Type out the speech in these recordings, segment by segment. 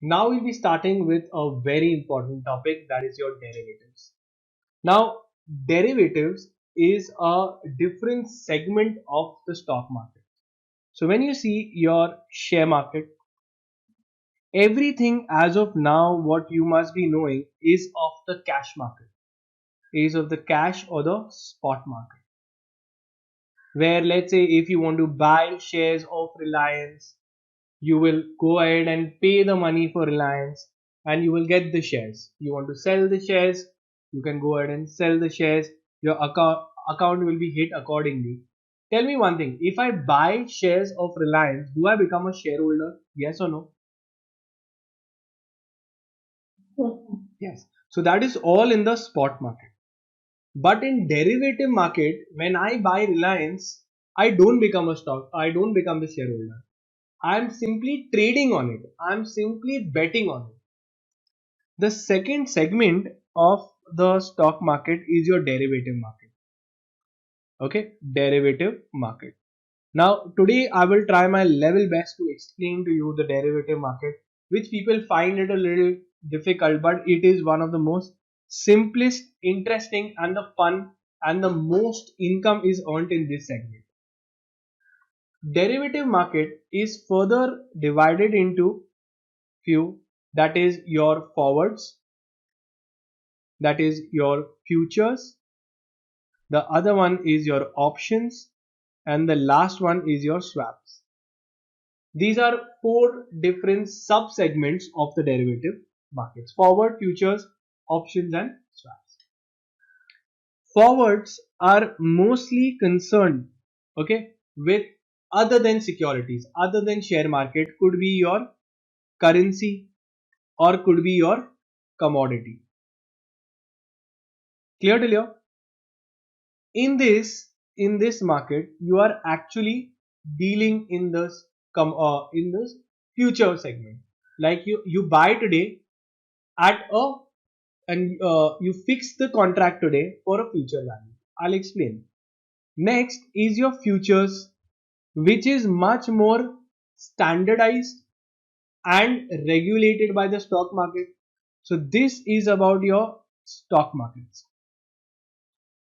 Now we'll be starting with a very important topic, that is your derivatives. Now, derivatives is a different segment of the stock market. So when you see your share market, everything as of now, what you must be knowing is of the cash market, is of the cash or the spot market. Where let's say if you want to buy shares of Reliance, you will go ahead and pay the money for Reliance and you will get the shares. You want to sell the shares, you can go ahead and sell the shares. Your account will be hit accordingly. Tell me one thing, if I buy shares of Reliance, do I become a shareholder? Yes or no? Yes. So that is all in the spot market. But in derivative market, when I buy Reliance, I don't become a stock, I don't become the shareholder. I'm simply trading on it. I'm simply betting on it. The second segment of the stock market is your derivative market. Okay, derivative market. Now, today I will try my level best to explain to you the derivative market, which people find it a little difficult, but it is one of the most simplest, interesting, and the fun and the most income is earned in this segment. Derivative market is further divided into few, that is your forwards, that is your futures, the other one is your options, and the last one is your swaps. These are four different sub segments of the derivative markets: forward, futures, options, and swaps. Forwards are mostly concerned, okay, with other than securities, other than share market, could be your currency or could be your commodity. Clear till here? In this market you are actually dealing in this future segment, like you buy today at a and you fix the contract today for a future value. I'll explain. Next is your futures, which is much more standardized and regulated by the stock market. So this is about your stock markets.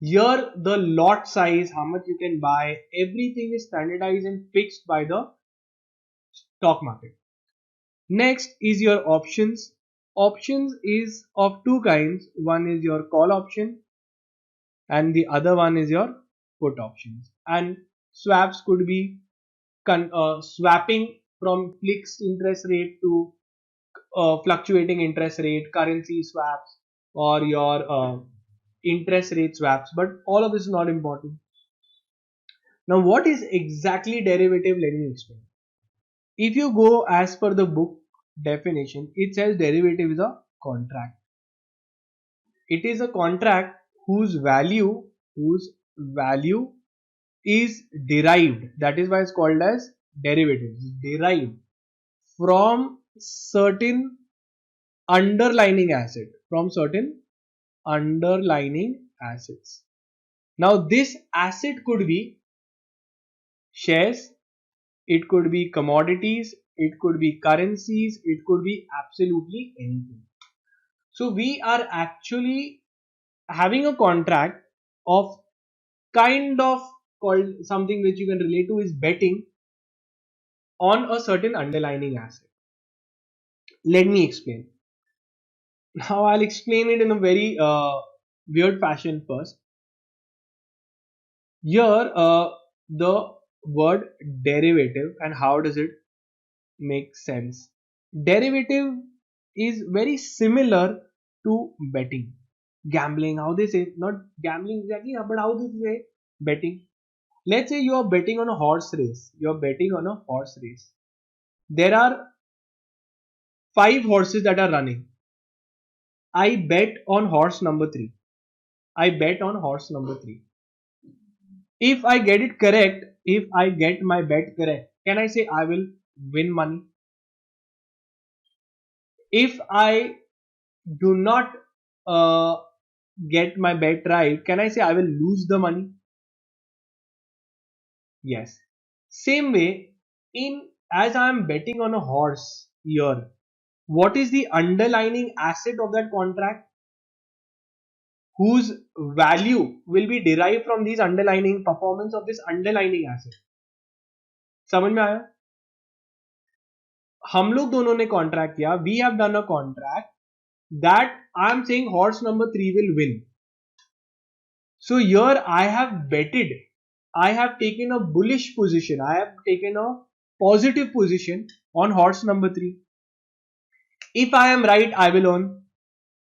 Here, the lot size, how much you can buy, everything is standardized and fixed by the stock market. Next is your options. Options is of two kinds. One is your call option and the other one is your put options. And swaps could be swapping from fixed interest rate to fluctuating interest rate, currency swaps, or your interest rate swaps. But all of this is not important. Now, what is exactly derivative? Let me explain. If you go as per the book definition, it says derivative is a contract. It is a contract whose value is derived. That is why it's called as derivative. It's derived from certain underlining asset, from certain underlining assets. Now, this asset could be shares, it could be commodities, it could be currencies, it could be absolutely anything. So we are actually having a contract of kind of called something which you can relate to is betting on a certain underlying asset. Let me explain. Now I'll explain it in a very weird fashion first. Here, the word derivative and how does it make sense? Derivative is very similar to betting, gambling. How they say, not gambling exactly, but how they say betting. Let's say you are betting on a horse race. You are betting on a horse race. There are five horses that are running. I bet on horse number three. I bet on horse number three. If I get it correct, if I get my bet correct, can I say I will win money? If I do not uh, get my bet right, can I say I will lose the money? Yes. Same way, in as I am betting on a horse here, what is the underlying asset of that contract whose value will be derived from these underlying performance of this underlying asset. समझ में आया? हम लोग दोनों ने contract किया, we have done a contract that I am saying horse number 3 will win. So here I have betted, I have taken a bullish position, I have taken a positive position on horse number 3. If I am right, I will earn,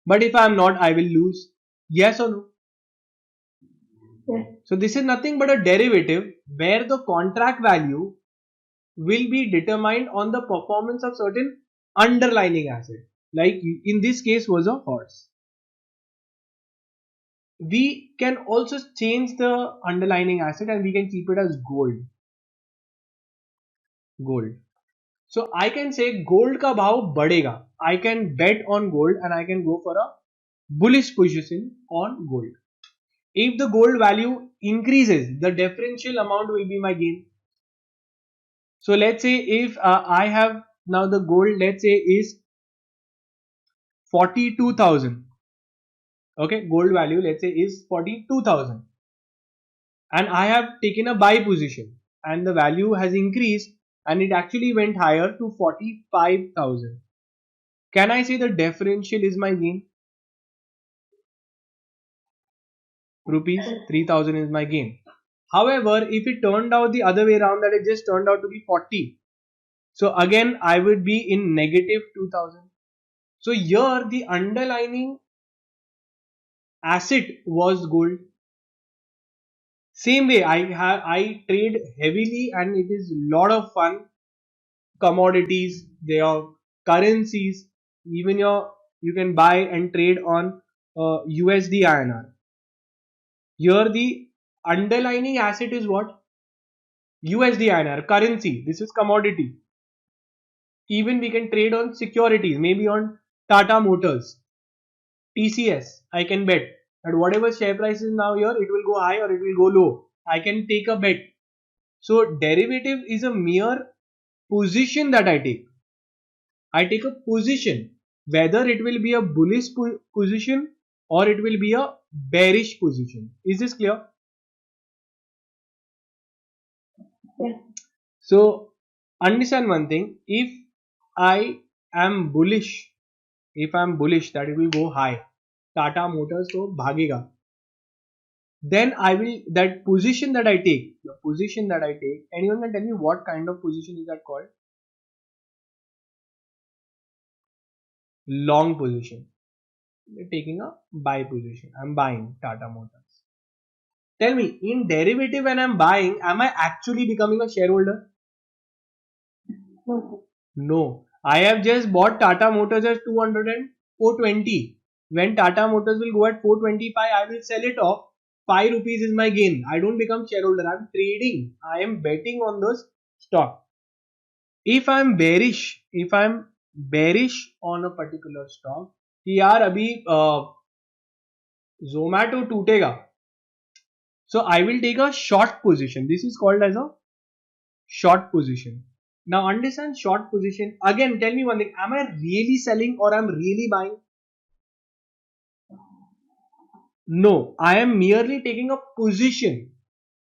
but if I am not, I will lose. Yes or no? Yes. So this is nothing but a derivative where the contract value will be determined on the performance of certain underlying asset. Like in this case was a horse. We can also change the underlying asset and we can keep it as gold. Gold. So I can say gold का भाव बढ़ेगा. I can bet on gold and I can go for a bullish position on gold. If the gold value increases, the differential amount will be my gain. So let's say if I have now the gold, let's say is 42,000. Okay, gold value let's say is 42,000. And I have taken a buy position and the value has increased and it actually went higher to 45,000. Can I say the differential is my gain? Rupees 3,000 is my gain. However, if it turned out the other way around, that it just turned out to be 40. So again, I would be in negative 2,000. So here the underlying asset was gold. Same way, I trade heavily and it is a lot of fun. Commodities, there are currencies, even you can buy and trade on USD INR. Here the underlying asset is what? USD INR, currency. This is commodity. Even we can trade on securities, maybe on Tata Motors, TCS. I can bet that whatever share price is now here, it will go high or it will go low. I can take a bet. So derivative is a mere position that I take. I take a position, whether it will be a bullish position or it will be a bearish position. Is this clear? Yeah. So understand one thing, if I am bullish that it will go high, Tata Motors so bhagega, then I will, that position that I take, the position that I take, anyone can tell me what kind of position is that called? Long position. You're taking a buy position. I'm buying Tata Motors. Tell me, in derivative when I'm buying, am I actually becoming a shareholder? No. I have just bought Tata Motors at 200 and 420. When Tata Motors will go at 425, I will sell it off. 5 rupees is my gain. I don't become shareholder. I'm trading. I am betting on those stock. If I'm bearish on a particular stock, कि यार अभी Zomato टूटेगा, so I will take a short position. This is called as a short position. Now understand short position. Again, tell me one thing. Am I really selling or am really buying? No, I am merely taking a position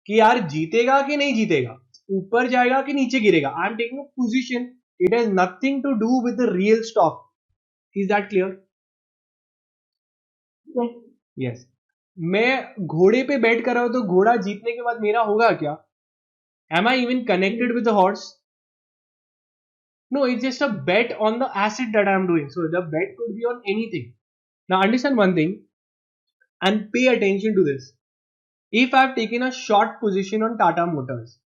कि यार जीतेगा कि नहीं जीतेगा, ऊपर जाएगा कि नीचे गिरेगा. I am taking a position. It has nothing to do with the real stock. Is that clear? Yes. Yes. मैं घोड़े पे बैठ कर रहा हूं तो घोड़ा जीतने के बाद मेरा होगा क्या? Am I even connected with the horse? No, it's just a bet on the asset that I am doing. So the bet could be on anything. Now understand one thing and pay attention to this. If I have taken a short position on Tata Motors,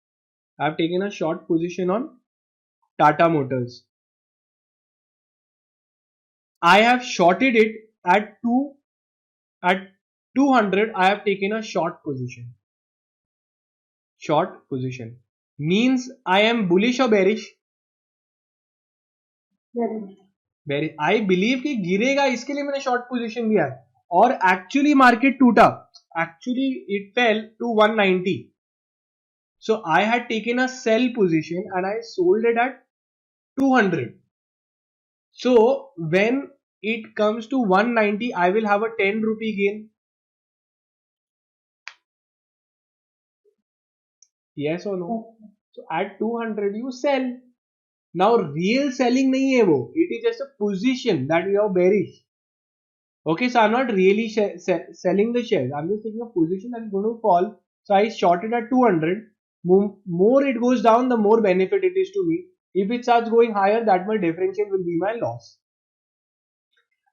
I have taken a short position on Tata Motors. I have shorted it at 200. I have taken a short position. Short position means I am bullish or bearish? Bearish. I believe कि गिरेगा इसके लिए मैंने short position लिया है और actually market टूटा. Actually it fell to 190. So I had taken a sell position and I sold it at 200. So when it comes to 190, I will have a 10 rupee gain. Yes or no? So at 200 you sell. Now real selling nahi hai wo. It is just a position that you are bearish. Okay, so I'm not really selling the shares. I'm just taking a position that is going to fall. So I shorted at 200. More it goes down, the more benefit it is to me. If it starts going higher, that my differential will be my loss.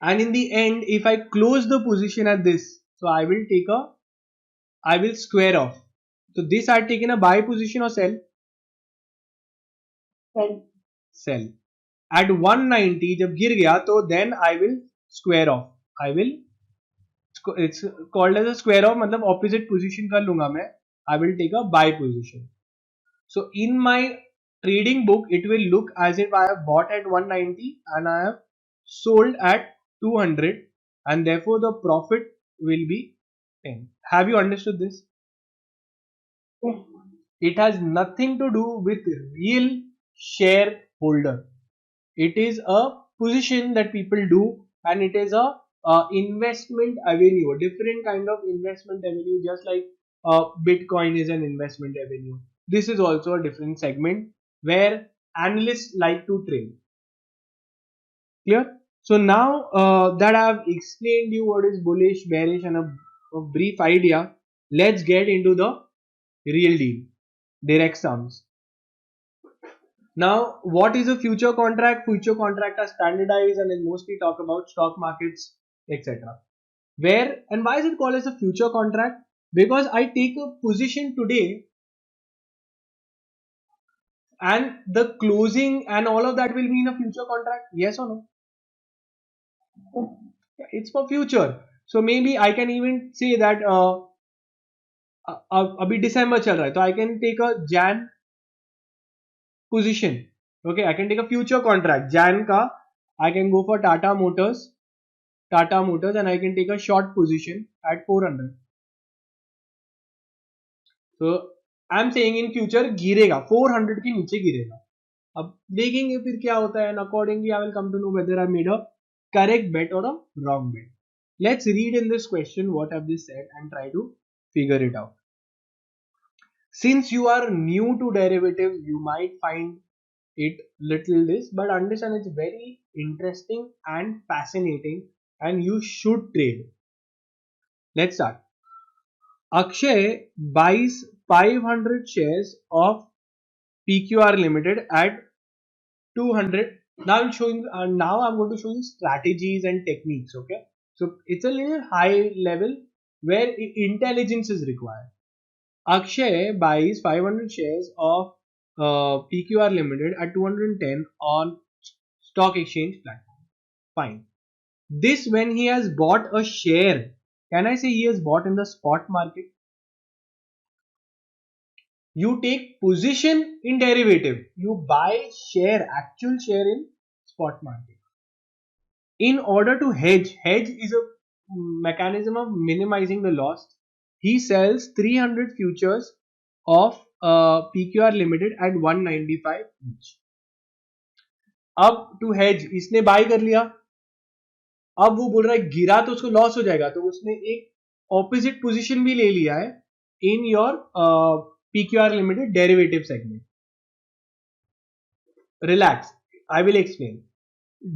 And in the end, if I close the position at this, so I will square off. So this I had taken a buy position or sell? Sell. At 190 जब गिर गया तो then I will square off. It's called as a square off, मतलब opposite position कर लूंगा मैं. I will take a buy position. So in my trading book, it will look as if I have bought at 190 and I have sold at 200, and therefore the profit will be 10. Have you understood this? It has nothing to do with real shareholder. It is a position that people do, and it is a investment avenue, a different kind of investment avenue, just like Bitcoin is an investment avenue. This is also a different segment where analysts like to trade. Clear? So now that I have explained you what is bullish, bearish, and a brief idea, let's get into the real deal, direct sums. Now, what is a future contract? Future contract are standardized and then mostly talk about stock markets, etc. Where and why is it called as a future contract? Because I take a position today and the closing and all of that will be in a future contract. Yes or no? It's for future. So maybe I can even say that अभी December चल रहा है, तो I can take a Jan position. Okay, I can take a future contract. Jan का I can go for Tata Motors, and I can take a short position at 400. So I'm saying in future गिरेगा 400 के नीचे गिरेगा. अब देखेंगे फिर क्या होता है, and accordingly I will come to know whether I made a correct bet or a wrong bet. Let's read in this question what have they said and try to figure it out. Since you are new to derivatives, you might find it little this, but understand it's very interesting and fascinating, and you should trade. Let's start. Akshay buys 500 shares of PQR Limited at 200. Now I'm showing. Now I'm going to show you strategies and techniques. Okay, so it's a little high level where intelligence is required. Akshay buys 500 shares of PQR Limited at 210 on stock exchange platform. Fine. This when he has bought a share. Can I say he has bought in the spot market? You take position in derivative. You buy share, actual share in spot market. In order to hedge is a mechanism of minimizing the loss. He sells 300 futures of PQR Limited at 195 each. अब to hedge इसने bye कर लिया. अब वो बोल रहा है गिरा तो उसको लॉस हो जाएगा, तो उसने एक ऑपोजिट पोजीशन भी ले लिया है in your PQR Limited derivative segment. Relax, I will explain.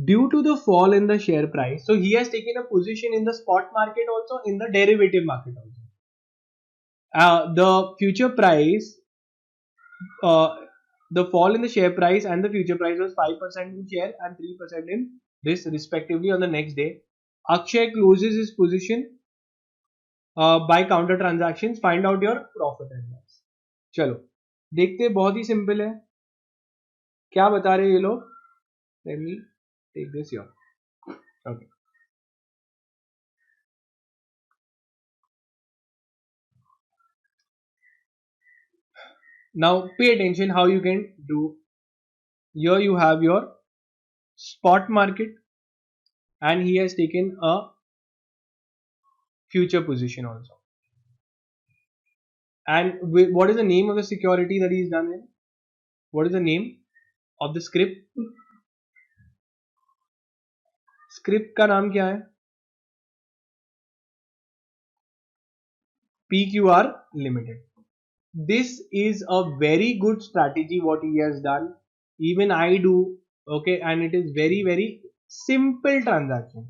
Due to the fall in the share price, so he has taken a position in the spot market also, in the derivative market also. The future price, the fall in the share price and the future price was 5% in share and 3% in this respectively on the next day. Akshay closes his position by counter transactions. Find out your profit and loss. चलो देखते, बहुत ही simple है. क्या बता रहे ये लोग? Let me take this here. Okay. Now pay attention how you can do. Here you have your spot market and he has taken a future position also. And what is the name of the security that he's done in? What is the name of the script? Script का नाम क्या है? PQR Limited. This is a very good strategy what he has done. Even I do. Okay, and it is very very simple transaction.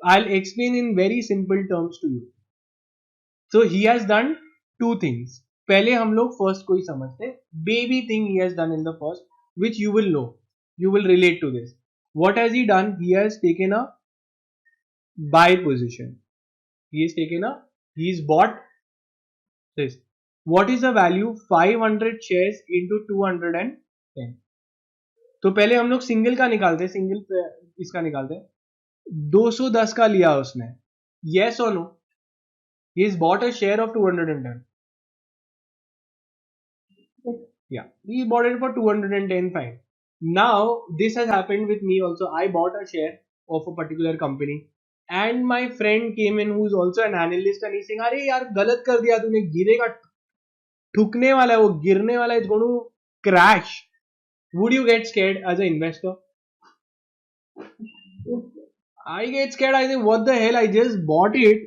I'll explain in very simple terms to you. So he has done two things. पहले हम लोग first कोई समझते हैं. Baby thing he has done in the first, which you will know. You will relate to this. What has he done? He has taken a buy position. He's bought this. What is the value? 500 shares into 210. तो पहले हम लोग single का निकालते हैं, single इसका निकालते हैं. 210 का लिया उसने. Yes or no? He has bought a share of 210. Yeah, he bought it for 210. Fine. Now this has happened with me also. I bought a share of a particular company, and my friend came in who's also an analyst, and he's saying, "अरे यार गलत कर दिया तूने, गिरेगा, ठुकने वाला है वो, गिरने वाला है, it's going to crash." Would you get scared as an investor? I get scared. I think, what the hell? I just bought it,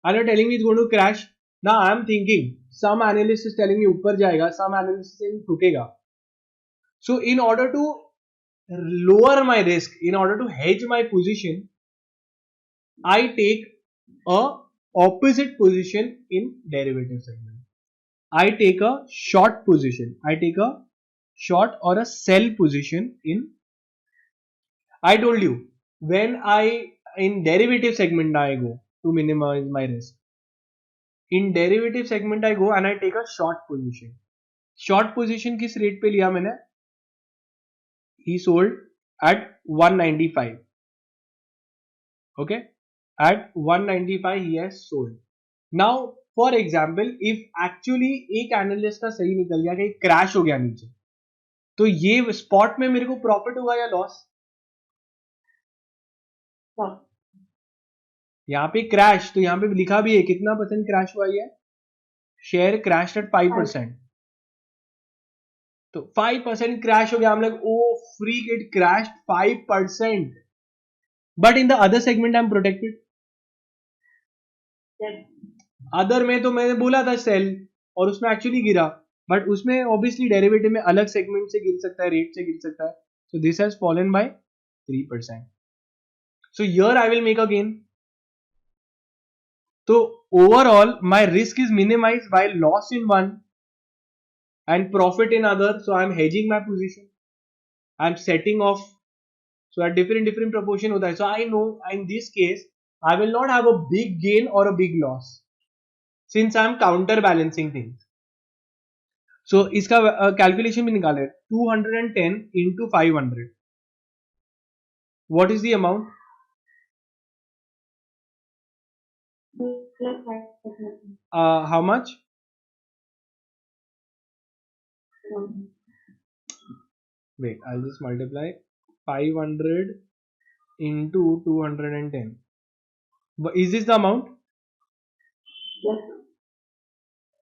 and you're telling me it's going to crash. Now I'm thinking, some analyst is telling me ऊपर जाएगा, some analyst is saying ठुकेगा. So in order to lower my risk, in order to hedge my position, I take a opposite position in derivative segment. I take a short position. I take a short or a sell position in. I told you, when I in derivative segment I go to minimize my risk. In derivative segment I go and I take a short position. Short position किस rate पे लिया मैंने? He sold at 195. Okay, at 195 he has sold. Now for example, if actually एक analyst का सही निकल गया कि क्रैश हो गया नीचे, तो ये स्पॉट में मेरे को प्रॉफिट होगा या लॉस? यहाँ पे क्रैश, तो यहाँ पे लिखा भी है कितना परसेंट क्रैश हुआ है. Share crash at 5%. तो 5% क्रैश हो गया. हम लोग ओ फ्री इट crash 5%. But in the other segment I am protected. Other में तो मैंने बोला था सेल, और उसमें एक्चुअली गिरा, बट उसमें ऑब्वियसली डेरिवेटिव में अलग सेगमेंट से गिर सकता है, रेट से गिर सकता है. So this has fallen by 3%. So here I will make a gain. तो overall my risk is minimized by loss in one and profit in other. So I'm hedging my position. I'm setting off. So at different proportion hota hai. So I know in this case I will not have a big gain or a big loss, since I'm counterbalancing things. So इसका calculation भी निकाले. 210 into 500. What is the amount? How much? Wait, I'll just multiply 500 into 210. Is this the amount?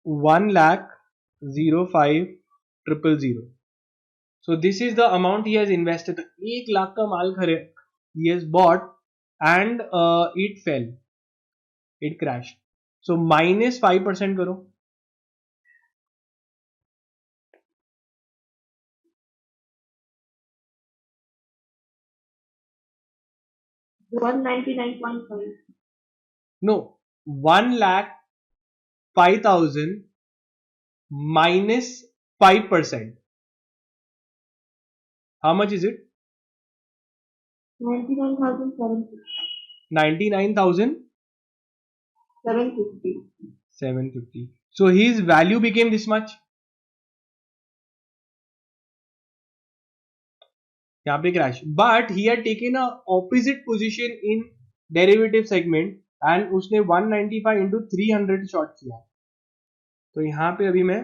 1,05,000. So this is the amount he has invested. 1 lakh का माल खरीद he has bought, and it fell, it crashed. So minus 5% करो. No, 1,05,000 minus 5%. How much is it? 99,750. So his value became this much. यहाँ पे crash, but he had taken a opposite position in derivative segment, and उसने 195 into 300 short किया. तो यहाँ पे अभी मैं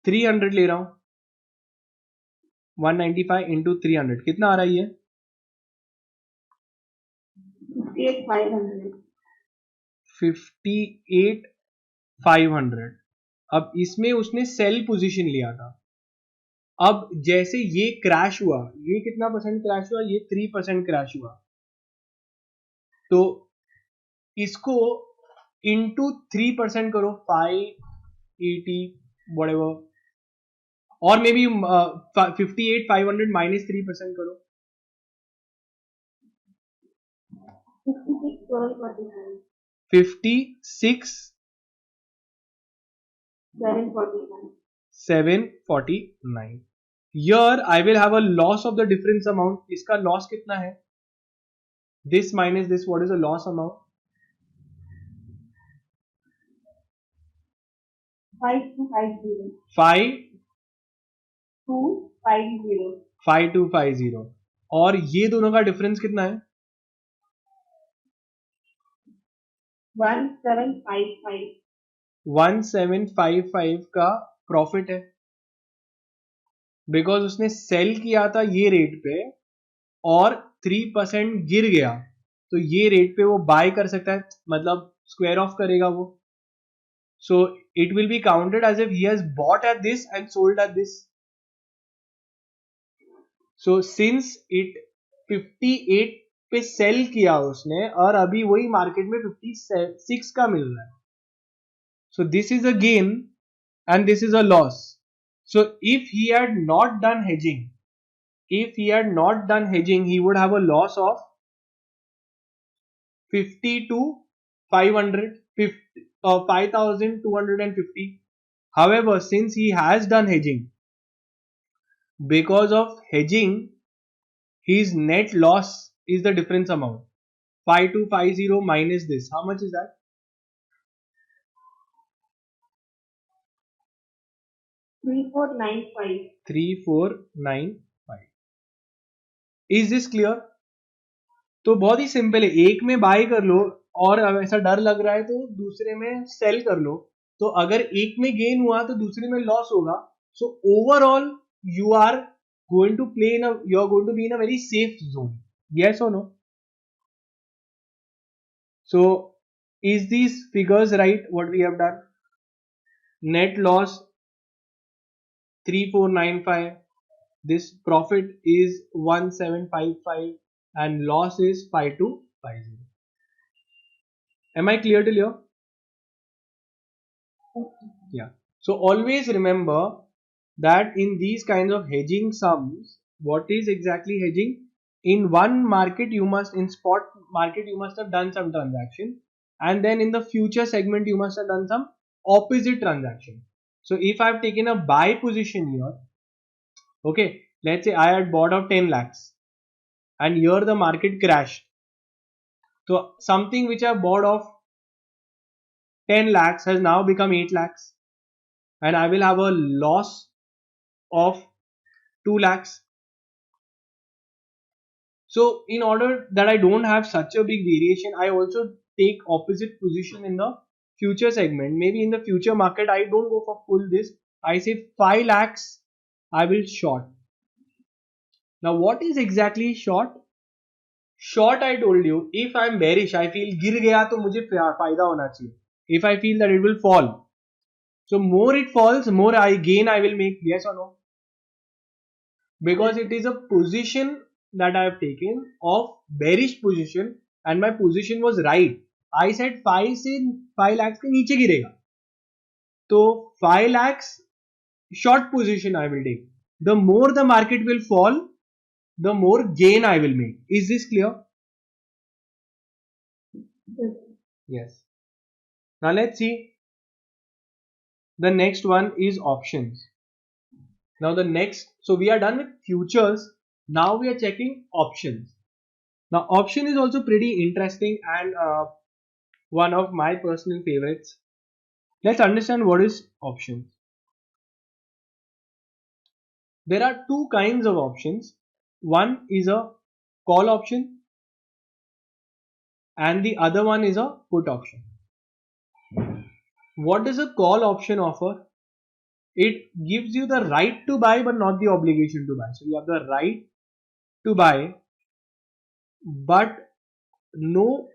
300 ले रहा हूं. 195 इंटू 300 कितना आ रहा है ये? 58,500. अब इसमें उसने सेल पोजीशन लिया था, अब जैसे ये क्रैश हुआ, ये कितना परसेंट क्रैश हुआ, ये 3% क्रैश हुआ, तो इसको इंटू 3% करो, 580 whatever, और मे बी 58,500 माइनस 3% करो, 56,749. Here I will have a loss of the difference amount. इसका लॉस कितना है? This minus this, what is the loss amount? 5250. 5250. 5250. और ये दोनों का डिफरेंस कितना है? 1755. 1755 का प्रॉफिट है, बिकॉज उसने सेल किया था ये रेट पे और 3% गिर गया, तो ये रेट पे वो बाय कर सकता है, मतलब स्क्वायर ऑफ करेगा वो. So it will be counted as if he has bought at this end sold at this. So since it 58 पे सेल किया उसने और अभी वही मार्केट में 56 का मिल रहा है, so this is a gain and this is a loss. So if he had not done hedging, he would have a loss of 50 to 500, 5,250. However, since he has done hedging, because of hedging, his net loss is the difference amount. 5250 minus this, how much is that? 3495. 3495. Is this clear? तो बहुत ही simple है, एक में bye कर लो और ऐसा डर लग रहा है तो दूसरे में सेल कर लो, तो अगर एक में गेन हुआ तो दूसरे में लॉस होगा. So overall you are going to play in you are going to be in a very safe zone. Yes or no? So is these figures right what we have done? Net loss 3495, this profit is 1755 and loss is 5250. Am I clear till here? Yeah. So always remember that in these kinds of hedging sums, what is exactly hedging? In one market you must, in spot market you must have done some transaction, and then in the future segment you must have done some opposite transaction. So if I have taken a buy position here, okay, let's say I had bought of 10 lakhs and here the market crashed. So something which I bought of 10 lakhs has now become 8 lakhs and I will have a loss of 2 lakhs. So in order that I don't have such a big variation, I also take opposite position in the future segment. Maybe in the future market I don't go for full this, I say 5 lakhs I will short. Now what is exactly short? Short, I told you, if I am bearish, I feel गिर गया तो मुझे फायदा होना चाहिए. If I feel that it will fall, so more it falls, more I gain I will make. Yes or no? Because it is a position that I have taken of bearish position and my position was right. I said 5 से 5 lakhs के नीचे गिरेगा, तो 5 lakhs short position I will take. The more the market will fall, the more gain I will make. Is this clear? Yes. Now let's see. The next one is options. Now the next, so we are done with futures. Now we are checking options. Now option is also pretty interesting and one of my personal favorites. Let's understand what is options. There are two kinds of options. One is a call option and the other one is a put option. What does a call option offer? It gives you the right to buy but not the obligation to buy. So you have the right to buy but no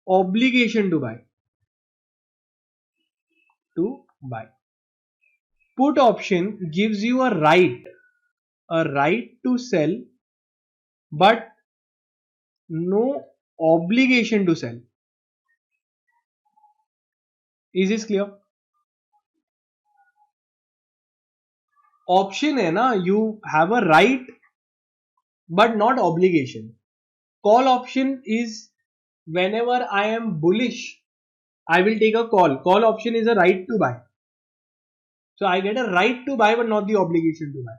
obligation to buy. Put option gives you a right a right to sell but no obligation to sell. Is this clear? Option है ना, you have a right but not obligation. Call option is whenever I am bullish, I will take a call. Call option is a right to buy. So I get a right to buy but not the obligation to buy.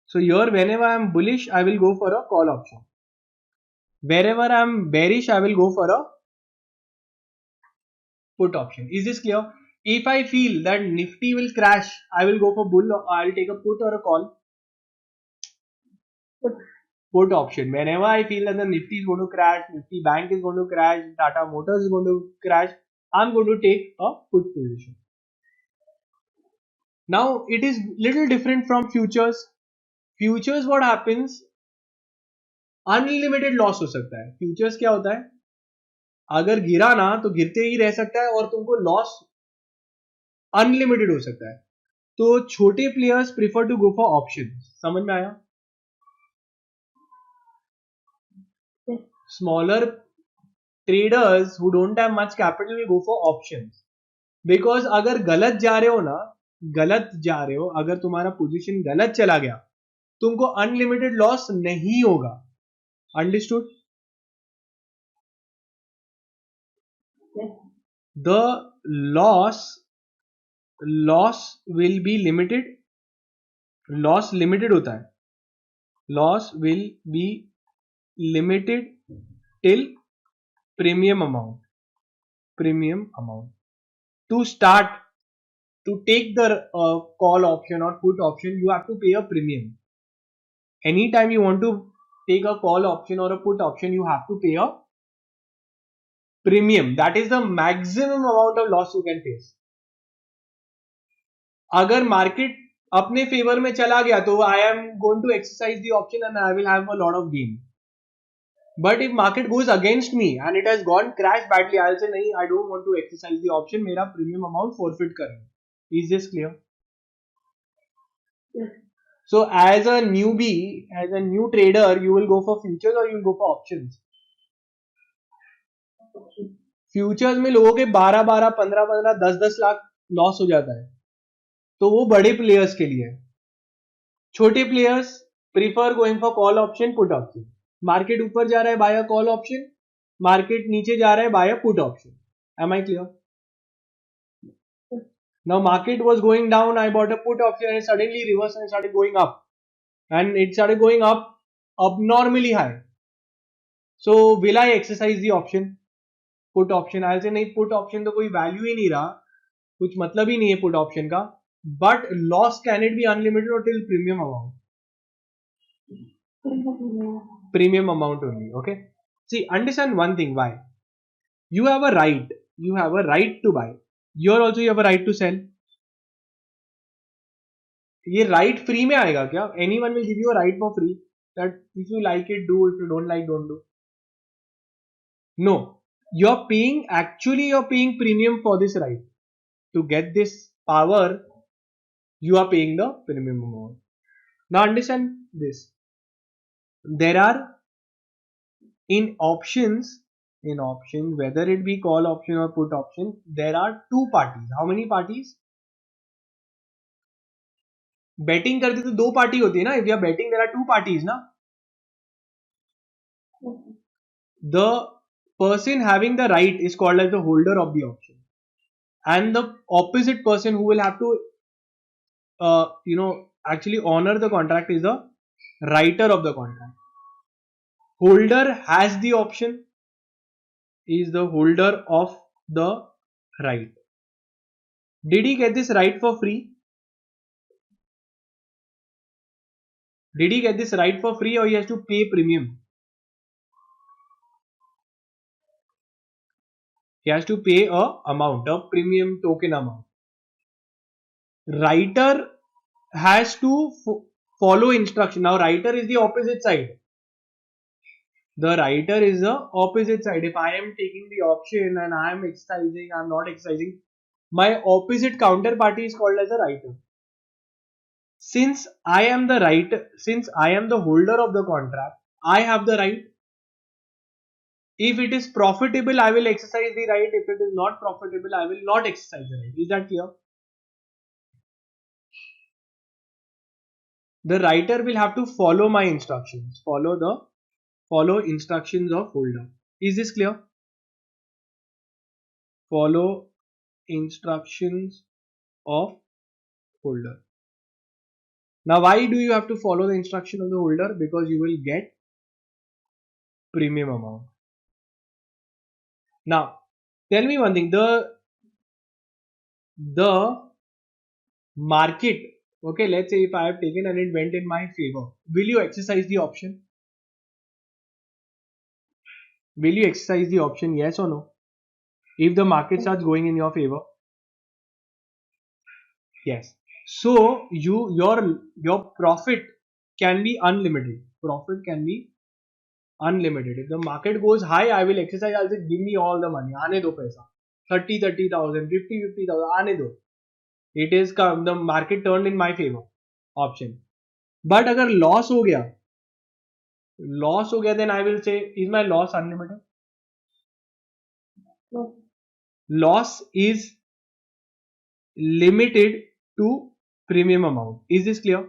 So here whenever I am bullish, I will go for a call option. Wherever I am bearish, I will go for a put option. Is this clear? If I feel that Nifty will crash, I will go for bull or I will take a put or a call. Put option. Whenever I feel that the Nifty is going to crash, Nifty Bank is going to crash, Tata Motors is going to crash, I'm going to take a put position. Now it is little different from futures. Futures what happens? Unlimited loss हो सकता है. Futures क्या होता है? अगर गिरा ना तो गिरते ही रह सकता है और तुमको लॉस अनलिमिटेड हो सकता है. तो छोटे players prefer to go for option. समझ में आया? Smaller traders who don't have much capital will go for options. Because अगर गलत जा रहे हो ना, गलत जा रहे हो, अगर तुम्हारा पोजीशन गलत चला गया, तुमको अनलिमिटेड लॉस नहीं होगा. Understood? The loss will be limited. Loss limited होता है. Loss will be limited till premium amount. To start, to take the call option or put option, you have to pay a premium. Anytime you want to take a call option or a put option, you have to pay a premium. That is the maximum amount of loss you can face. अगर market अपने favour में चला गया तो I am going to exercise the option and I will have a lot of gain. But if market goes against me and it has gone crash badly, I'll say नहीं, I don't want to exercise the option. मेरा premium amount forfeit करना. Is this clear? Yes. So as a newbie, as a new trader, you will go for futures or you will go for options. Futures में लोगों के 12-12, 15-15, 10-10 lakh loss हो जाता है. तो वो बड़े प्लेयर्स के लिए है. छोटे players prefer going for call option, put option. Market ऊपर जा रहा है buy a call option, market नीचे जा रहा है buy a put option. Am I clear? Now market was going down, I bought a put option and suddenly reverse and started going up and it started going up abnormally high. So will I exercise the option? Put option. I say नहीं, put option तो कोई value ही नहीं रहा, कुछ मतलब ही नहीं है पुट ऑप्शन का. But loss can it be unlimited or till premium amount? Premium amount only. Okay, see, understand one thing. Why? You have a right to buy. Here also you have a right to sell. ये right free में आएगा क्या? Anyone will give you a right for free that if you like it do, if you don't like don't do. No, you're paying premium for this right. To get this power, you are paying the premium amount. Now understand this. There are in options, whether it be call option or put option, there are two parties. How many parties? Betting करते तो दो party होती है ना. If you are betting, there are two parties ना. The person having the right is called as the holder of the option, and the opposite person who will have to actually honor the contract is the writer of the contract. Holder has the option, is the holder of the right. Did he get this right for free? Did he get this right for free or he has to pay premium? He has to pay a amount, a premium token amount. Writer has to follow instruction. Now writer is the opposite side. The writer is the opposite side. If I am taking the option and I am exercising, I am not exercising, my opposite counterparty is called as a writer. since I am the holder of the contract, I have the right. If it is profitable, I will exercise the right. If it is not profitable, I will not exercise the right. Is that clear? The writer will have to follow my instructions, follow instructions of holder. Is this clear? Follow instructions of holder. Now, why do you have to follow the instruction of the holder? Because you will get premium amount. Now, tell me one thing, the market, okay, let's say if I have taken and it went in my favor, will you exercise the option? Will you exercise the option, yes or no? If the market starts going in your favor? Yes. So your profit can be unlimited. Profit can be unlimited. If the market goes high, I will exercise. I'll say, give me all the money. Aane do paisa. 30,000, 50,000. Aane do. It is the market turned in my favor. Option. But अगर loss हो गया, then I will say, is my loss unlimited? No. Loss is limited to premium amount. Is this clear?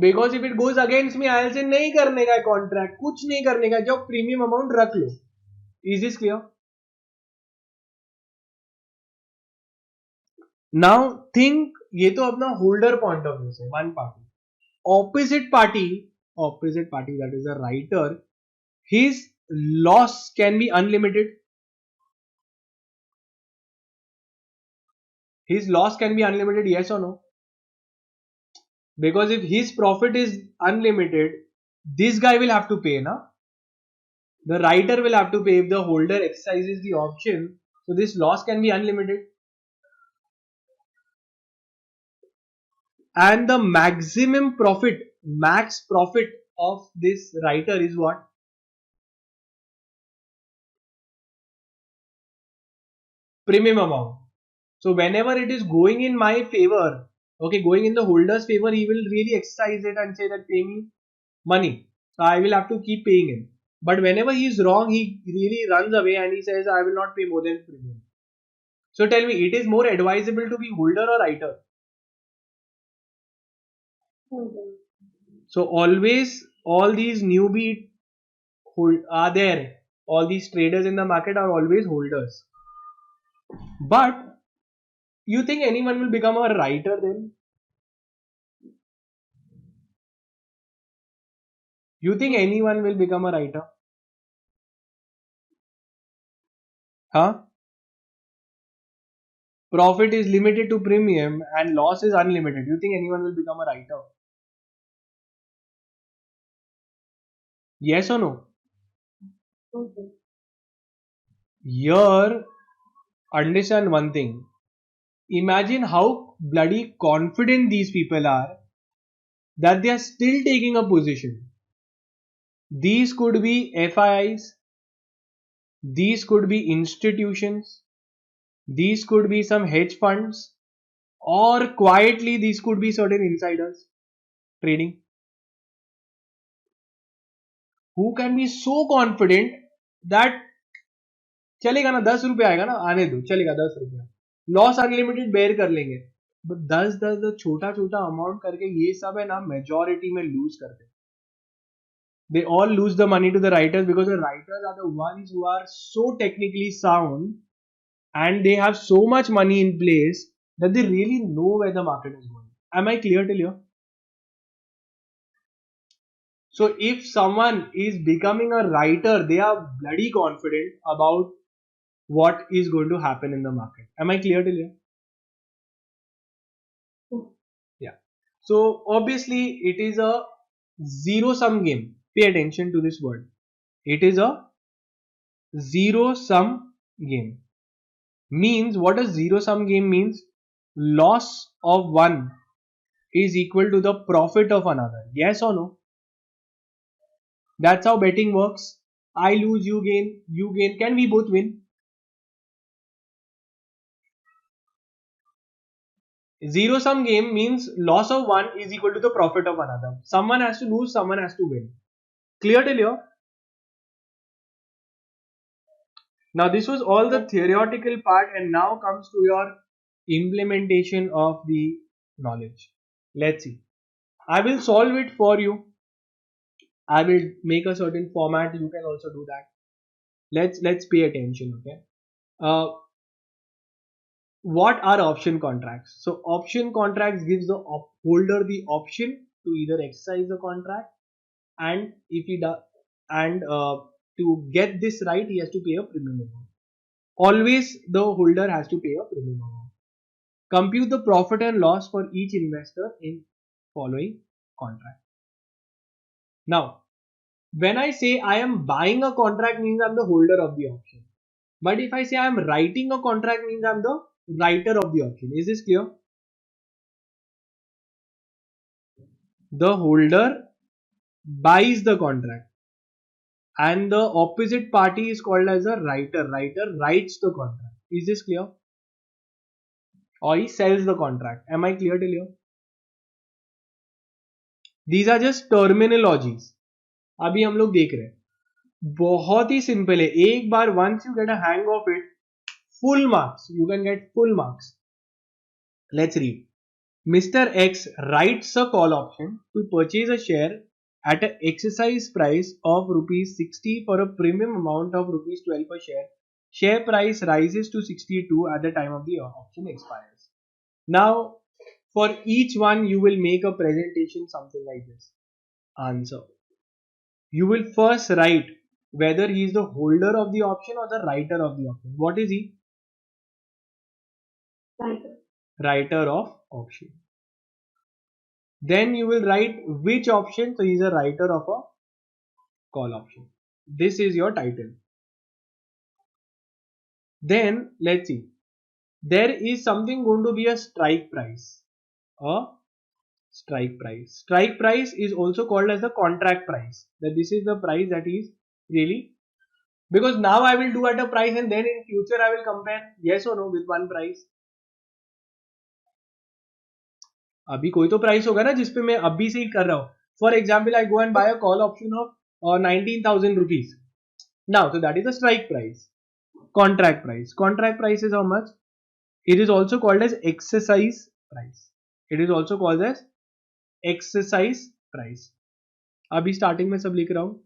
Because if it goes against me, I'll say नहीं करने का contract, कुछ नहीं करने का, जब premium amount रख लो. Is this clear? Now think, ये तो अपना holder point of view से, one party. Opposite party, that is a writer, his loss can be unlimited. His loss can be unlimited, yes or no? Because if his profit is unlimited, this guy will have to pay, na? The writer will have to pay if the holder exercises the option. So this loss can be unlimited. And the maximum profit, max profit of this writer is what? Premium amount. So whenever it is going in my favor, okay, going in the holder's favor, he will really exercise it and say that pay me money. So I will have to keep paying him. But whenever he is wrong, he really runs away and he says, I will not pay more than premium. So tell me, it is more advisable to be holder or writer? Holder. So always all these newbie are there. All these traders in the market are always holders. But you think anyone will become a writer then? You think anyone will become a writer? Huh? Profit is limited to premium and loss is unlimited. You think anyone will become a writer? Yes or no? Okay. Here, understand one thing. Imagine how bloody confident these people are that they are still taking a position. These could be FIIs, these could be institutions, these could be some hedge funds, or quietly these could be certain insiders trading, who can be so confident that चलेगा ना 10 रुपए आएगा ना आने दो चलेगा 10 रुपया loss unlimited bear कर लेंगे बट 10 छोटा छोटा अमाउंट करके ये सब है ना मेजॉरिटी में लूज करते they all lose the money to the writers because the writers are the ones who are so technically sound and they have so much money in place that they really know where the market is going. Am I clear till here? So if someone is becoming a writer, they are bloody confident about what is going to happen in the market. Am I clear till here? Yeah. So obviously it is a zero sum game. Pay attention to this word. It is a zero sum game. Means what does zero sum game means? Loss of one is equal to the profit of another. Yes or no? That's how betting works. I lose, you gain, you gain. Can we both win? Zero sum game means loss of one is equal to the profit of another. Someone has to lose, someone has to win. Clear till here? Now this was all the theoretical part, and now comes to your implementation of the knowledge. Let's see. I will solve it for you. I will make a certain format. You can also do that. Let's pay attention. Okay. What are option contracts? So option contracts gives the holder the option to either exercise the contract, and if he does, and to get this right, he has to pay a premium amount. Always the holder has to pay a premium amount. Compute the profit and loss for each investor in following contract. Now, when I say I am buying a contract means I'm the holder of the option. But if I say I am writing a contract means I'm the writer of the option. Is this clear? The holder buys the contract and the opposite party is called as a writer. Writer writes the contract. Is this clear? Or he sells the contract. Am I clear till here? These are just terminologies. अभी हम लोग देख रहे हैं. बहुत ही simple है. एक बार once you get a hang of it, full marks. You can get full marks. Let's read. Mr. X writes a call option to purchase a share at an exercise price of rupees 60 for a premium amount of rupees 12 per share. Share price rises to 62 at the time of the option expires. Now, for each one, you will make a presentation something like this. Answer. You will first write whether he is the holder of the option or the writer of the option. What is he? Writer. Writer of option. Then you will write which option. So he is a writer of a call option. This is your title. Then let's see. There is something going to be a strike price. A strike price. Strike price is also called as the contract price. That this is the price that is really, because now I will do at a price and then in future I will compare yes or no with one price. अभी कोई तो price होगा ना जिसपे मैं अभी से ही कर रहा हूँ. For example I go and buy a call option of 19,000 rupees. Now, so that is the strike price. Contract price. Contract price is how much? It is also called as exercise price. It is also called as exercise price. अभी starting में सब लिख रहा हूँ.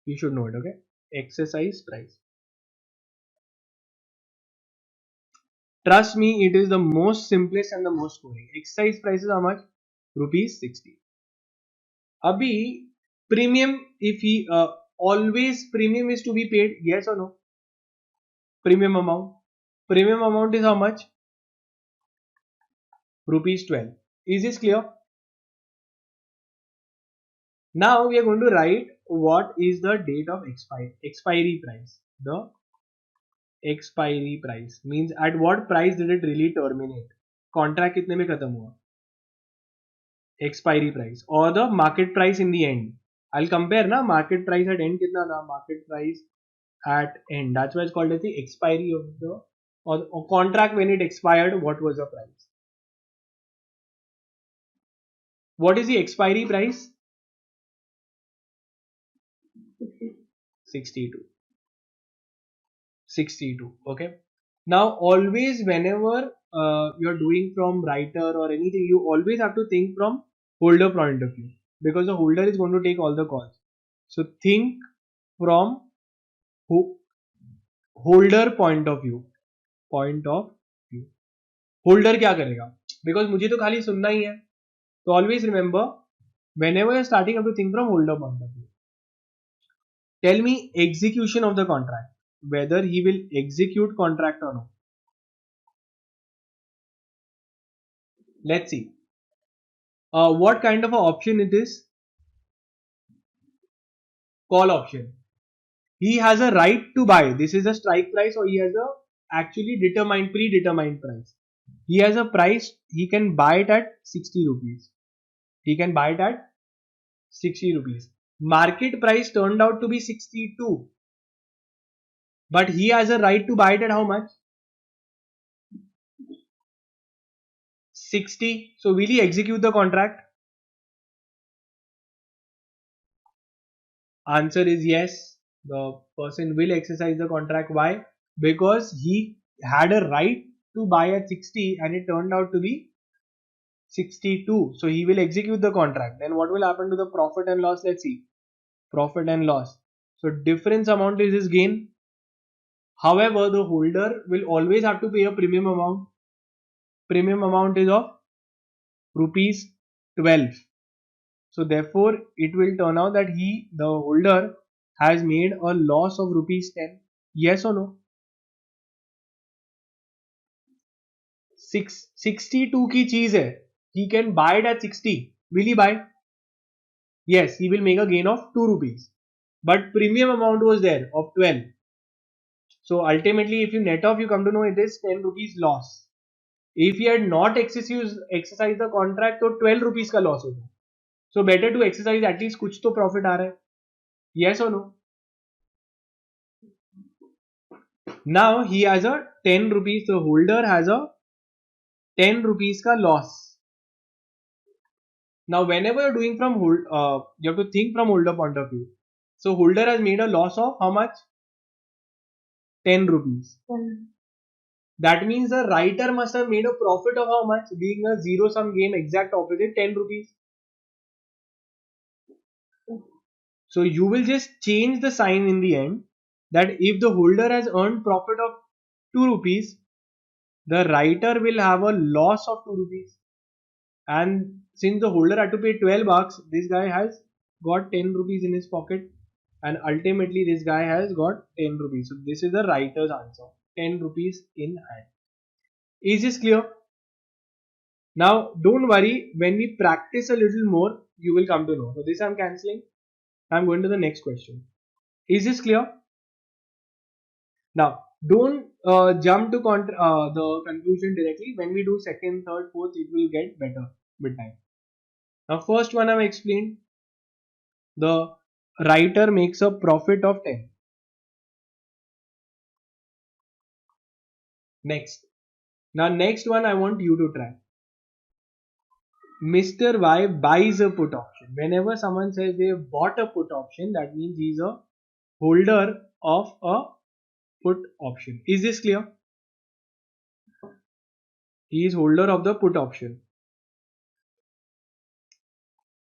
You should know it, okay? Exercise price. Trust me, it is the most simplest and the most boring. Exercise price is how much? Rupees 60. Abhi premium, if he always premium is to be paid, yes or no? Premium amount. Premium amount is how much? Rupees 12. Is this clear? Now we are going to write what is the date of expiry price. The expiry price means at what price did it really terminate? Contract कितने में खत्म हुआ? Expiry price or the market price in the end. I'll compare na market price at end कितना था? Market price at end. That's why it's called as the expiry of the or contract when it expired. What was the price? What is the expiry price? 62. 62. Okay. Now always whenever you're doing from writer or anything, you always have to think from holder point of view, because the holder is going to take all the calls. So think from holder point of view. Point of view. Holder क्या करेगा? Because मुझे तो खाली सुनना ही है. So always remember, whenever you're starting, you have to think from holder point of view. Tell me execution of the contract. Whether he will execute contract or not. Let's see. What kind of an option it is? Call option. He has a right to buy. This is a strike price, or he has a actually predetermined price. He has a price. He can buy it at 60 rupees. He can buy it at 60 rupees. Market price turned out to be 62. But he has a right to buy it at how much? 60. So will he execute the contract? Answer is yes. The person will exercise the contract. Why? Because he had a right to buy at 60 and it turned out to be 62. So he will execute the contract. Then what will happen to the profit and loss? Let's see. Profit and loss. So difference amount is his gain. However, the holder will always have to pay a premium amount. Premium amount is of rupees 12. So therefore, it will turn out that the holder, has made a loss of rupees 10. Yes or no? 62 की चीज है. He can buy it at 60. Will he buy? Yes, he will make a gain of 2 rupees. But premium amount was there of 12. So ultimately, if you net off, you come to know it is 10 rupees loss. If he had not exercised the contract, तो 12 rupees का loss होगा. So better to exercise, at least कुछ तो profit आ रहा है. Yes or no? Now he has a 10 rupees. The holder has a 10 rupees ka loss. Now whenever you're doing from you have to think from holder point of view. So holder has made a loss of how much? 10 rupees. That means the writer must have made a profit of how much? Being a zero sum game, exact opposite, 10 rupees. So you will just change the sign in the end, that if the holder has earned profit of 2 rupees, the writer will have a loss of 2 rupees. And since the holder had to pay 12 bucks, this guy has got 10 rupees in his pocket, and ultimately this guy has got 10 rupees. So this is the writer's answer, 10 rupees in hand. Is this clear? Now don't worry, when we practice a little more, you will come to know. So this I'm cancelling. I'm going to the next question. Is this clear? Now don't jump to the conclusion directly. When we do second, third, fourth, it will get better with time. Now first one I've explained. The writer makes a profit of 10. Next. Now next one I want you to try. Mr. Y buys a put option. Whenever someone says they bought a put option, that means he's a holder of a put option. Is this clear? He is holder of the put option.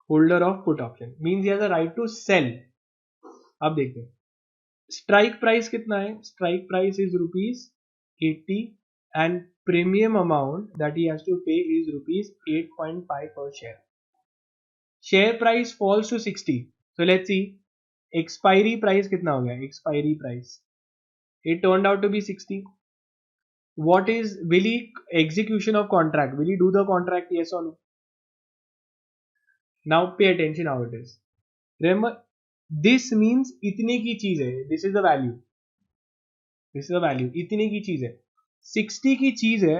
Holder of put option means he has a right to sell. अब देखते हैं. Strike price कितना है? Strike price is rupees 80 and premium amount that he has to pay is rupees 8.5 per share. Share price falls to 60. So let's see. Expiry price कितना हो गया? Expiry price. It turned out to be 60. What is, will he execution of contract? Will he do the contract? Yes or no? Now pay attention how it is. Remember, this means इतने की चीज है. This is the value. This is the value. इतने की चीज है. 60 की चीज है.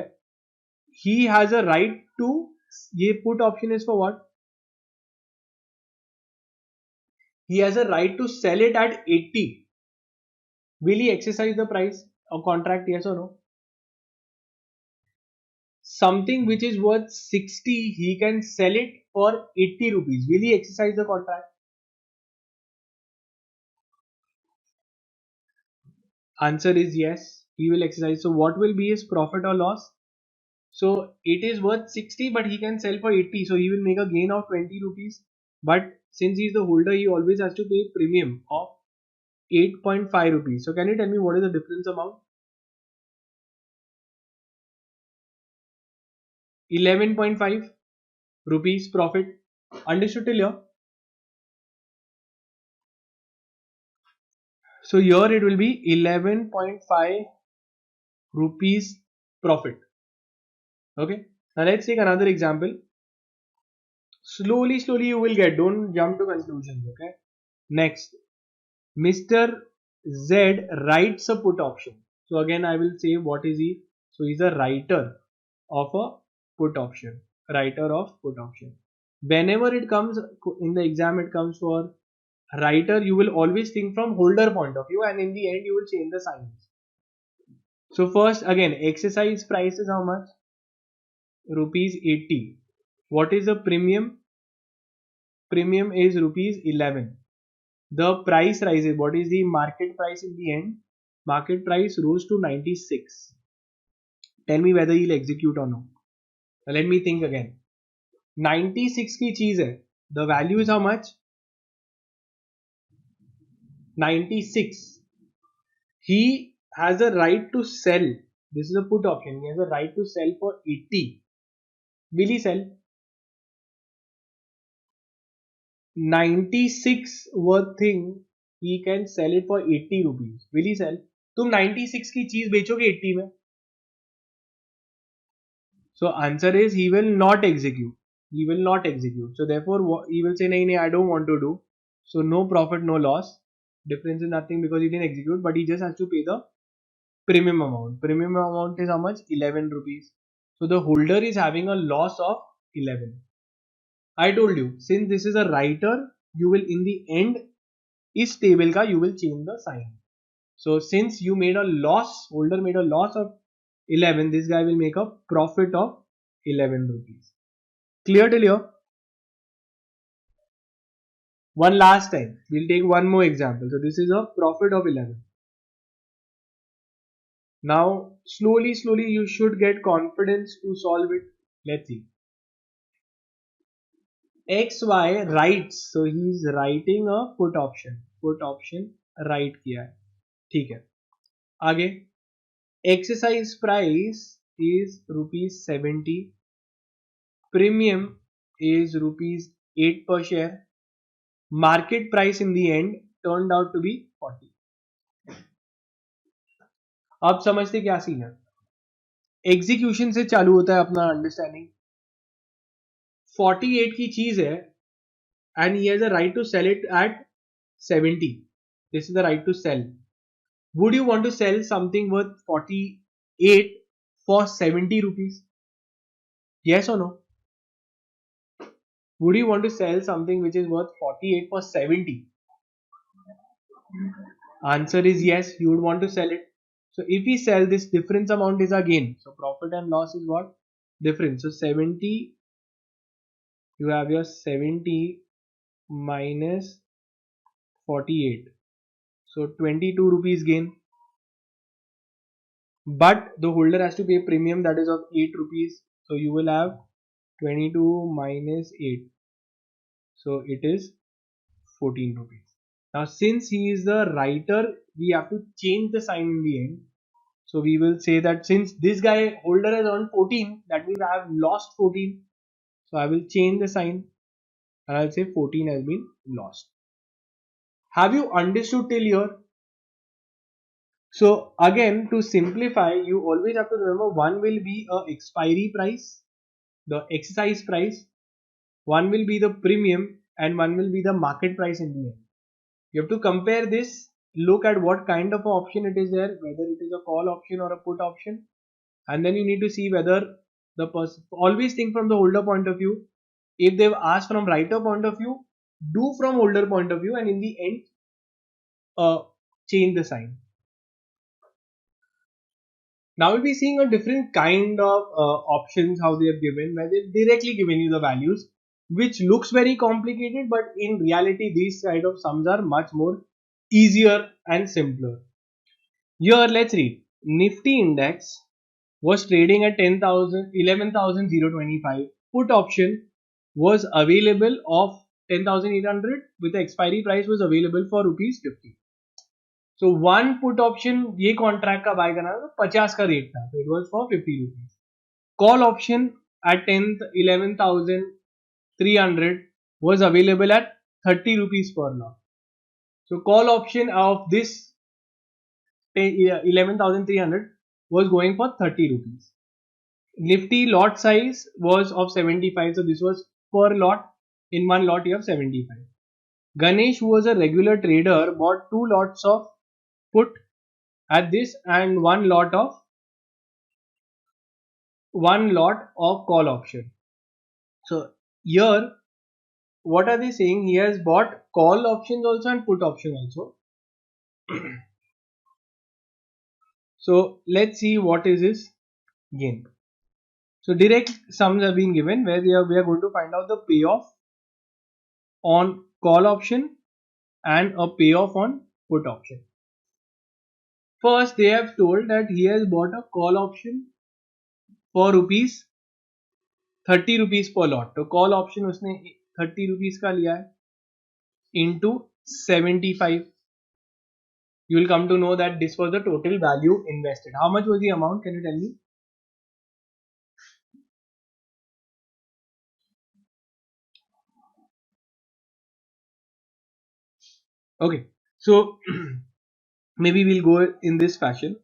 He has a right to, ये put option is for what? He has a right to sell it at 80. Will he exercise the price of contract? Yes or no? Something which is worth 60, he can sell it for 80 rupees. Will he exercise the contract? Answer is yes, he will exercise. So what will be his profit or loss? So it is worth 60, but he can sell for 80. So he will make a gain of 20 rupees. But since he is the holder, he always has to pay premium of 8.5 rupees. So can you tell me what is the difference amount? 11.5 rupees profit. Understood till here? So here it will be 11.5 rupees profit. Okay. Now let's take another example. Slowly you will get. Don't jump to conclusions. Okay. Next, Mr. Z writes a put option. So again I will say what is he. So he's a writer of a put option. Writer of put option. Whenever it comes in the exam, it comes for writer, you will always think from holder point of view, and in the end you will change the signs. So first again, exercise price is how much? rupees 80. What is the premium? Premium is rupees 11. The price rises. What is the market price in the end? Market price rose to 96. Tell me whether he'll execute or no. Let me think again. 96 की चीज है. The value is how much? 96. He has a right to sell. This is a put option. He has a right to sell for 80. Will he sell? 96 worth thing he can sell it for 80 rupees. Will he sell? तुम 96 की चीज बेचोगे 80 में. So answer is he will not execute. He will not execute. So therefore he will say nahi, I don't want to do. So no profit, no loss. Difference is nothing because he didn't execute, but he just has to pay the premium amount. Premium amount is how much? 11 rupees. So the holder is having a loss of 11. I told you, since this is a writer, you will in the end, is table ka you will change the sign. So since you made a loss, holder made a loss of 11, this guy will make a profit of 11 rupees. Clear till here? One last time, we'll take one more example. So this is a profit of 11. Now slowly you should get confidence to solve it. Let's see. XY writes, so he is writing a put option. Put option write किया है. ठीक है. आगे exercise price is rupees 70. Premium is rupees 8 per share. Market price in the end turned out to be 40. अब समझते क्या scene है. Execution से चालू होता है अपना अंडरस्टैंडिंग. 48 की चीज है and he has a right to sell it at 70. This is the right to sell. Would you want to sell something worth 48 for 70 rupees? Yes or no? Would you want to sell something which is worth 48 for 70? Answer is yes, you would want to sell it. So if we sell, this difference amount is a gain. So profit and loss is what? Difference. So 70, you have your 70 minus 48. So 22 rupees gain. But the holder has to pay premium that is of 8 rupees. So you will have 22 minus 8. So it is 14 rupees. Now since he is the writer, we have to change the sign in the end. So we will say that since this guy holder has earned 14, that means I have lost 14. So I will change the sign and I'll say 14 has been lost. Have you understood till here? So again, to simplify, you always have to remember one will be a expiry price, the exercise price, one will be the premium, and one will be the market price in the end. You have to compare this, look at what kind of option it is there, whether it is a call option or a put option, and then you need to see whether the person, always think from the holder point of view. If they've asked from writer point of view, do from holder point of view, and in the end, change the sign. Now we'll be seeing a different kind of options how they are given, where they've directly given you the values, which looks very complicated, but in reality these kind of sums are much more easier and simpler. Here let's read. Nifty index was trading at 11,025. Put option was available of 10,800 with the expiry price was available for rupees 50. So one put option ये contract का bye करना था 50 का rate था, तो it was for 50 rupees. Call option at 11,300 was available at 30 rupees per lot. So call option of this 11,300 was going for 30 rupees. Nifty lot size was of 75, so this was per lot. In one lot you have 75. Ganesh, who was a regular trader, bought 2 lots of put at this and one lot of call option. So here what are they saying? He has bought call options also and put option also. So let's see what is his gain. So direct sums have been given where we are going to find out the payoff on call option and a payoff on put option. First, they have told that he has bought a call option for rupees 30 rupees per lot. तो call option उसने 30 rupees का लिया है into 75. You will come to know that this was the total value invested. How much was the amount? Can you tell me? Okay, so maybe we'll go in this fashion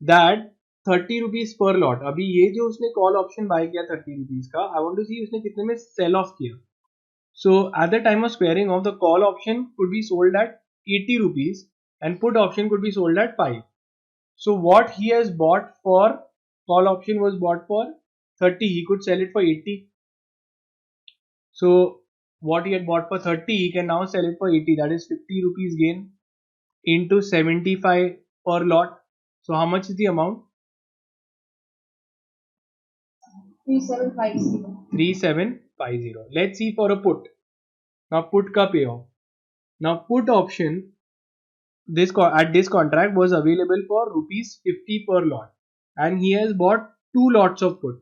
that 30 rupees per lot. अभी ये जो उसने call option buy किया 30 rupees का, I want to see उसने कितने में sell off किया. So at the time of squaring off, the call option could be sold at 80 rupees and put option could be sold at 5. So what he has bought for call option was bought for 30. He could sell it for 80. So what he had bought for 30, he can now sell it for 80. That is 50 rupees gain into 75 per lot. So how much is the amount? 3750. 3750. Let's see for a put. Now put ka payoff. Now put option at this contract was available for rupees 50 per lot and he has bought 2 lots of put.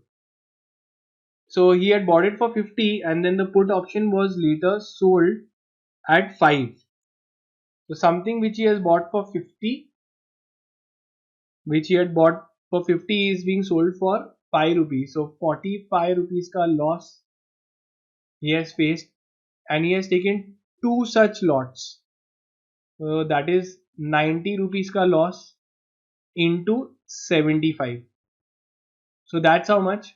So he had bought it for 50 and then the put option was later sold at 5. So something which he has bought for 50, which he had bought for 50 is being sold for 5 rupees. So 45 rupees ka loss he has faced and he has taken 2 such lots. That is 90 rupees ka loss into 75. So that's how much?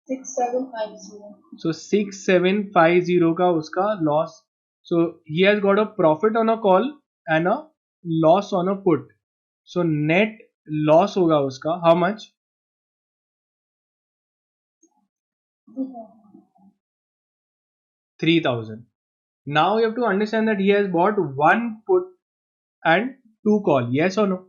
6750. So 6750 का उसका loss. So he has got a profit on a call and a loss on a put. So net loss होगा उसका how much? 3000. Now you have to understand that he has bought 1 put and 2 call. Yes or no?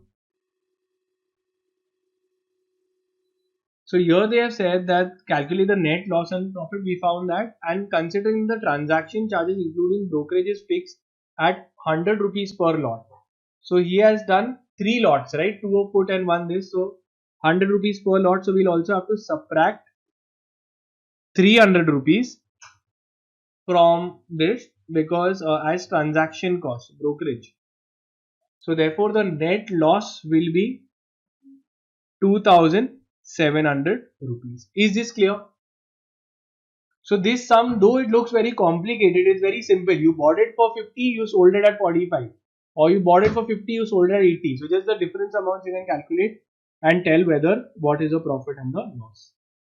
So here they have said that calculate the net loss and profit. We found that, and considering the transaction charges including brokerage is fixed at 100 rupees per lot. So he has done 3 lots, right? 2 put and 1 this. So 100 rupees per lot. So we'll also have to subtract 300 rupees from this because as transaction cost, brokerage. So therefore the net loss will be 2700 rupees. Is this clear? So this sum, though it looks very complicated, is very simple. You bought it for 50, you sold it at 45. Or you bought it for 50, you sold it at 80. So just the difference amounts you can calculate and tell whether what is the profit and the loss.